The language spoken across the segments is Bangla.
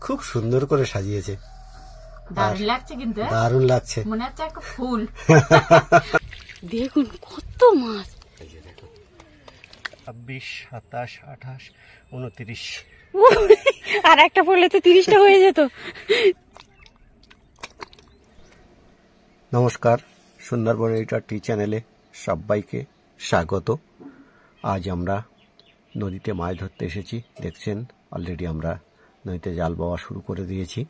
খুব সুন্দর করে সাজিয়েছে, দারুণ লাগছে, কিন্তু দারুণ লাগছে, মনে হচ্ছে একটা ফুল। দেখুন কত মাছ, 26, 27, 28, 29। আর একটা পড়লে তো 30টা হয়ে যেত। নমস্কার, সুন্দরবন এডিটর টি চ্যানেলে সবাইকে স্বাগত। আজ আমরা নদীতে মাছ ধরতে এসেছি। দেখছেন অলরেডি আমরা নদীতে জাল বাওয়া শুরু করে দিয়েছি।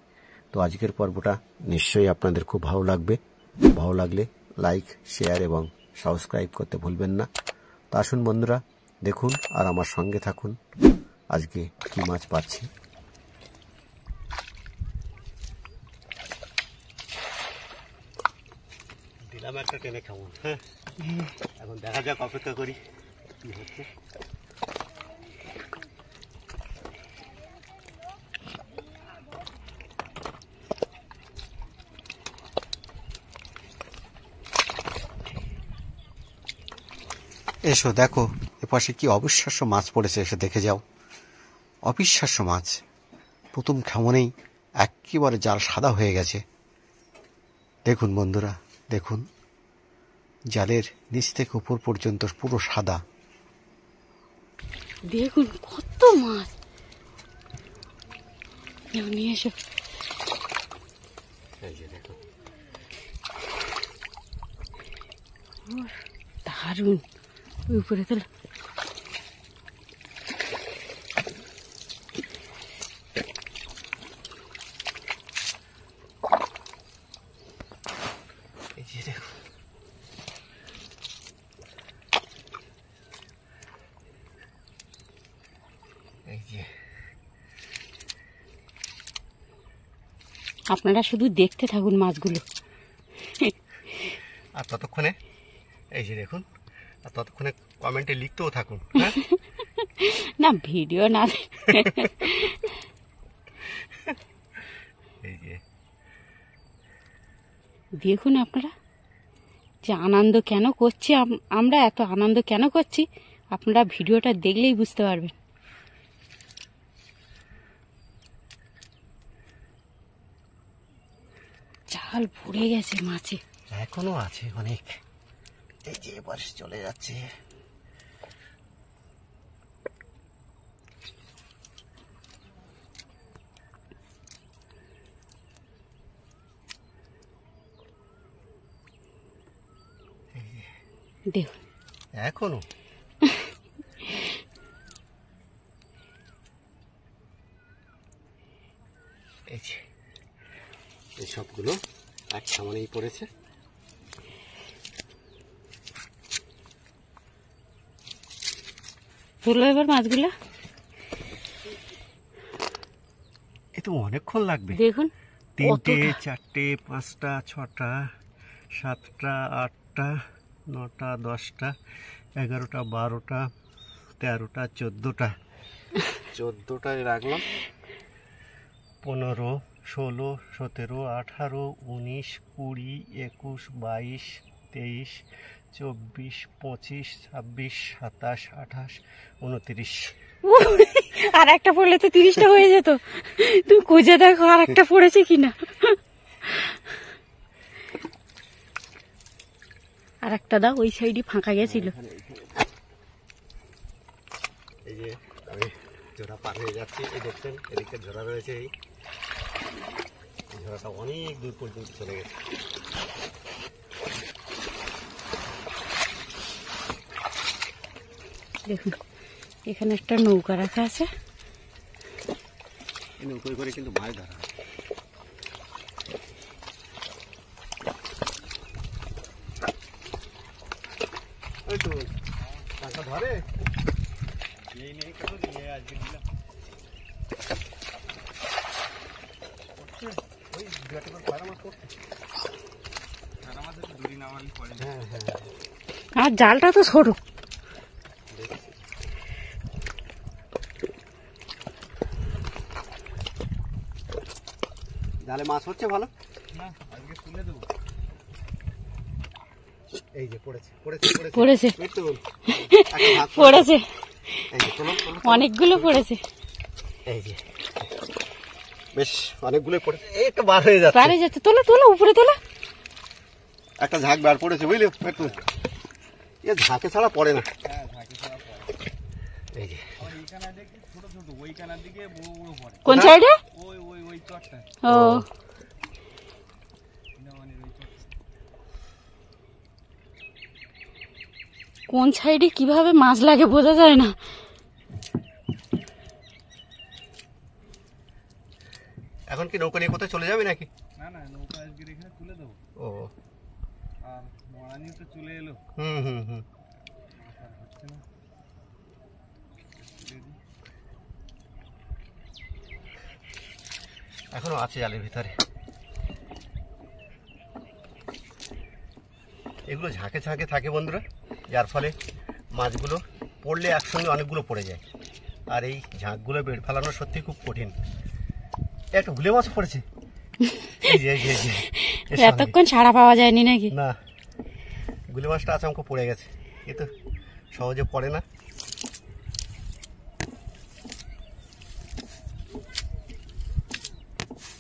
তো আজকের পর্বটা নিশ্চয়ই আপনাদের খুব ভালো লাগবে। ভালো লাগলে লাইক, শেয়ার এবং সাবস্ক্রাইব করতে ভুলবেন না। তো আসুন বন্ধুরা, দেখুন আর আমার সঙ্গে থাকুন আজকে কি মাছ পাচ্ছি। দিলাম একটা টেনে কেমন, হ্যাঁ এখন দেখা যাক, অপেক্ষা করি কি হচ্ছে। এসো দেখো এপাশে কি অবিশ্বাস্য মাছ পড়েছে, এসে দেখে যাও। অবিশ্বাস্য মাছ, প্রথম খামনেই একেবারে জাল সাদা হয়ে গেছে। দেখুন বন্ধুরা, দেখুন জালের নিচ থেকে উপর পর্যন্ত পুরো সাদা। দেখুন কত মাছ, নিয়ে এসো। দারুণ, উপরে তো আপনারা শুধু দেখতে থাকুন মাছগুলো। আর ততক্ষণে এই যে দেখুন, আর ততক্ষণে কমেন্টে লিখতেও থাকুন। না ভিডিও না, এই যে দেখুন আপনারা যে আনন্দ কেন করছি, আমরা এত আনন্দ কেন করছি, আপনারা ভিডিওটা দেখলেই বুঝতে পারবেন। জাল ভরে গেছে মাছে, এখনো আছে অনেক। এই যে এবার চলে যাচ্ছে। দেখুন এখনো এই যে এই সবগুলো এক সামনেই পড়েছে। তোলো এবার মাছগুলো। এ তো অনেকক্ষণ লাগবে। দেখুন 3টে, 4টে, 5টা, 6টা, 7টা, 8টা, 9টা, 10টা, 11টা, 12টা, 13টা, 14টায় রাখলাম। 15, 16, 17, 18, 19, 20, 21, 22, 23, 24, 25, 26, 27, 28, 29। আর একটা পড়লে তো 30টা হয়ে যেত। তুমি খুঁজে দেখো আর একটা পড়েছে কিনা। আর একটা দাও, ওই সাইডে ফাঁকা গেছিল। এই যে আমি ঝোড়া পার হয়ে যাচ্ছি, এই দেখছেন এদিকে ঝোড়া রয়েছে। এই ঝোড়াটা অনেক দূর পর্যন্ত চলে গেছে। দেখুন এখানে একটা নৌকা রাখা আছে, এই নৌকোয় করে কিন্তু মাছ ধরা হয়। ওই তো টাকা ধরে এই নেই কেন দিয়ে আজকে দিলাম। ওই দুটো করে মাছ করছে, সারা মাছ দূরি নামালি পড়ে। হ্যাঁ হ্যাঁ, আর জালটা তো ছোট। জালে মাছ হচ্ছে ভালো না, আজকে তুলে দেবো। এই যে পড়েছে পড়েছে পড়েছে পড়েছে, অনেকগুলো পড়েছে। এই যে বেশ অনেকগুলো পড়েছে, এই একটা বার হয়ে যাচ্ছে, পারে যাচ্ছে। তোলো তোলো, উপরে তোলো। একটা ঝাঁক বার পড়েছে বুঝলি, একটু এ ঝাঁকে ছাড়া পড়ে না। এই যে কোন সাইডে? ও কোন সাইডে কিভাবে মাছ লাগে বোঝা যায় না। এখন কি নৌকা নিয়ে কোথায় চলে যাবে নাকি? না না, নৌকা আজকে এখানে তুলে দেবো। ও আর মরানি তো চলে এলো। হুম হুম হুম। হচ্ছে না, এখনো আছে জালের ভিতরে। এগুলো ঝাঁকে ঝাঁকে থাকে বন্ধুরা, যার ফলে মাছগুলো পড়লে একসঙ্গে অনেকগুলো পড়ে যায়। আর এই ঝাঁকগুলো বেড ফেলানো সত্যি খুব কঠিন। একটা গুলে মাছ পড়েছে, এই যে এই যে এই যে এর সঙ্গে। এতক্ষণ ছাড়া পাওয়া যায়নি নাকি? না, গুলে মাছটা আচমকা পড়ে গেছে, এ তো সহজে পড়ে না।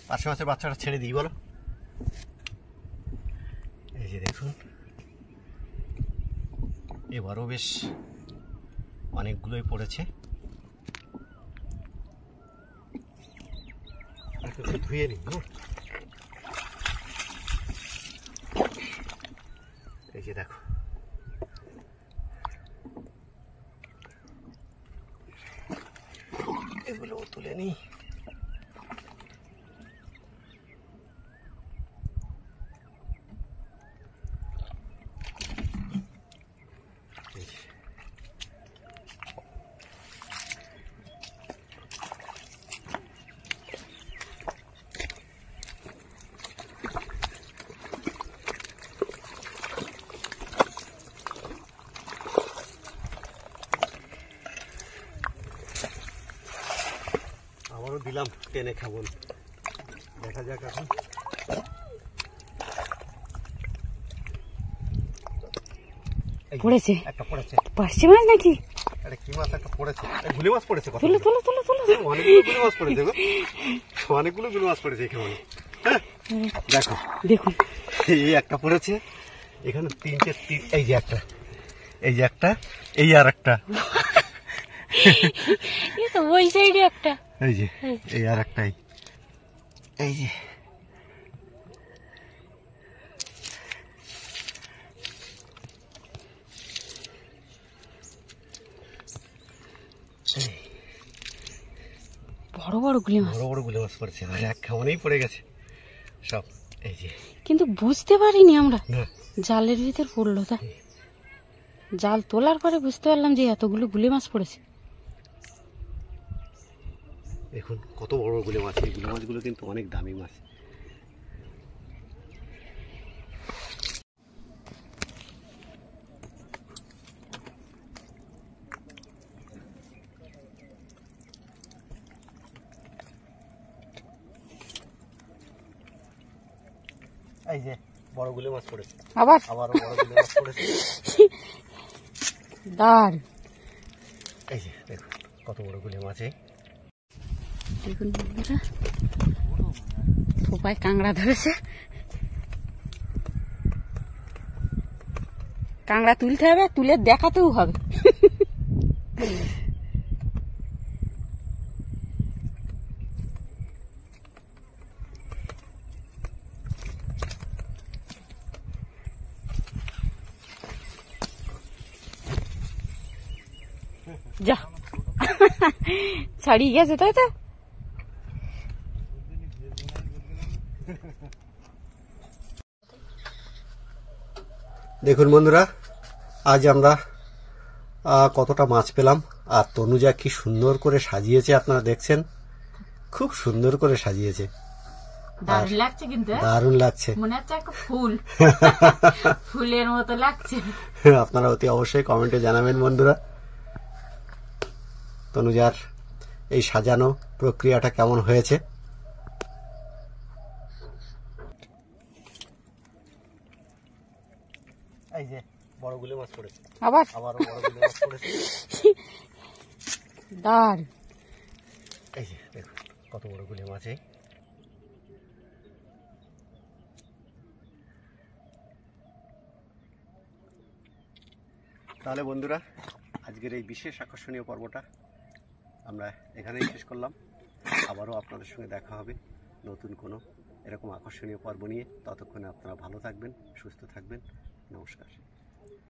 পার্শে মাছের বাচ্চাটা ছেড়ে দিই বলো। এই যে দেখুন, এবারও বেশ অনেকগুলোই পড়েছে। একটু ধুয়ে নিই। এই যে দেখো, এগুলো তুলে নিই। আবারও দিলাম টেনে খাবো, দেখা যাক এখন। পড়েছে একটা পড়েছে, পার্শে মাছ নাকি? একটা কি মাছ একটা পড়েছে, গুলি মাছ পড়েছে। তোলো তোলো তোলো তোলো। অনেকগুলো গুলি মাছ পড়েছে গো, অনেকগুলো গুলি মাছ পড়েছে এখানে। দেখো দেখুন, এই একটা পড়েছে, এখানে তিনটে, এই যে একটা, এই যে একটা, এই আর একটা, এই তো ওই সাইডে একটা, এই যে এই আর একটাই, এই যে বড় বড় গুলি মাছ। বড় বড় গুলি মাছ পড়েছে, আর এক খাওয়ানেই পড়ে গেছে সব। এই যে কিন্তু বুঝতে পারিনি আমরা, না, জালের ভিতর পড়লো। তা জাল তোলার পরে বুঝতে পারলাম যে এতগুলো গুলি মাছ পড়েছে। দেখুন কত বড় গুলি মাছ, এই গুলি মাছগুলো কিন্তু অনেক দামি মাছ। এই যে বড় গুলি মাছ পড়েছে, আবার আবারও বড় গুলি মাছ পড়েছে। দাঁড়, এই যে দেখুন কত বড় গুলি মাছ। দেখুন বন্ধুরা, থোপায় কাঁকড়া ধরেছে। কাঁকড়া তুলতে হবে, তুলে দেখাতেও হবে। যা ছাড়িয়ে গেছে, তাই তো। দেখুন বন্ধুরা, আজ আমরা কতটা মাছ পেলাম, আর তনুজা কি সুন্দর করে সাজিয়েছে আপনারা দেখছেন, খুব সুন্দর করে সাজিয়েছে, দারুণ লাগছে, কিন্তু দারুণ লাগছে, মনে হচ্ছে একটা ফুল, ফুলের মতো লাগছে। আপনারা অতি অবশ্যই কমেন্টে জানাবেন বন্ধুরা, তনুজার এই সাজানো প্রক্রিয়াটা কেমন হয়েছে। এই যে বড় গুলি মাছ পড়েছে, আবার আবারও বড় গুলি মাছ পড়েছে। দাঁড়, এই যে দেখুন কত বড় গুলি মাছ। তাহলে বন্ধুরা, আজকের এই বিশেষ আকর্ষণীয় পর্বটা আমরা এখানেই শেষ করলাম। আবারও আপনাদের সঙ্গে দেখা হবে নতুন কোনো এরকম আকর্ষণীয় পর্ব নিয়ে। ততক্ষণে আপনারা ভালো থাকবেন, সুস্থ থাকবেন। নমস্কার।